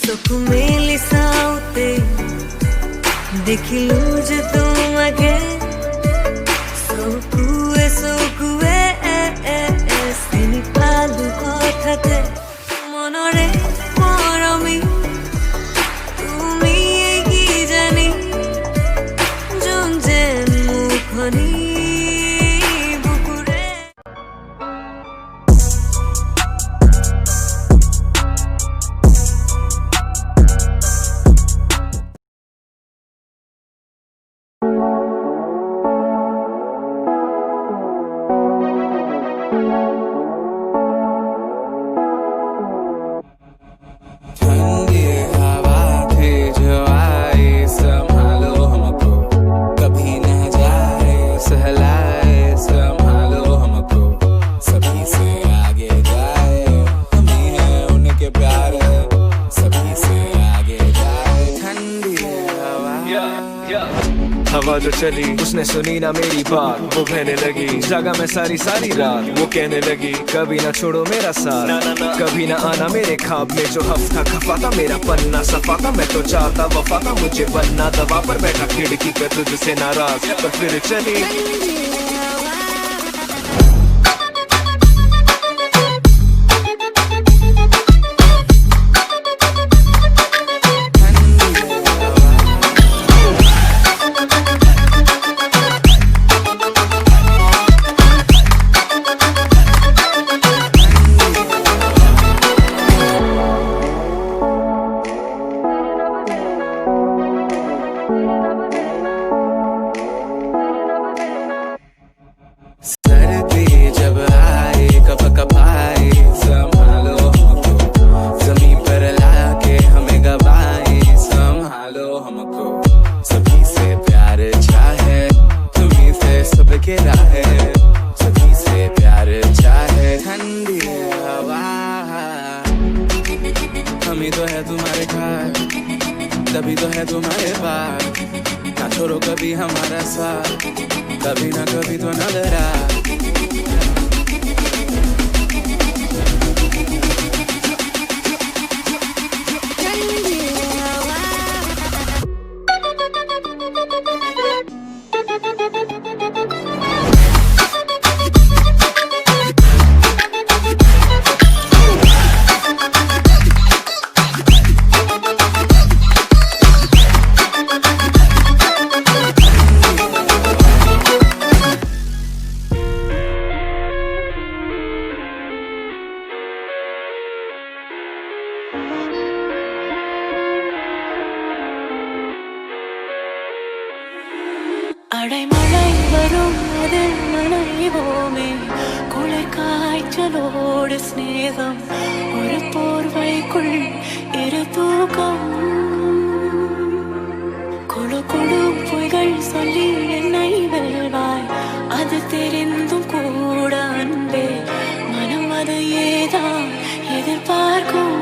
सुख मेली साउते देखिलु जे तुम आगे सोकुए सोकुए सेनी पालु कथाते मनरे मरमी तुमी की जानी जोंजे मुखनी हवा जो चली उसने सुनी ना मेरी बात, वो कहने लगी जागा मैं सारी सारी रात। वो कहने लगी कभी ना छोड़ो मेरा साथ, कभी ना आना मेरे ख्वाब में। जो हफ्ता खफा था मेरा पन्ना सफा था, मैं तो चाहता वफा था मुझे बनना। दवा पर बैठा खिड़की पे तुझसे नाराज, पर फिर चली। हमी तो है तुम्हारे घर, तभी तो है तुम्हारे पास। ना छोड़ो कभी हमारा साथ, कभी ना कभी तो नजरा। அடைமழை வரும் அதில் நனைவோமே, குளிர் காய்ச்சலோடு ஸ்நேகம், ஒரு போர்வைக்குள் இரு தூக்கம். கொடு கொடு பொய்கள் சொல்லி என்னை வெல்வாய், அது தெரிந்தும் கூட அன்பே மனம் அது ஏதான் எதிர்பார்க்கும்.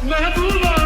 महबूबा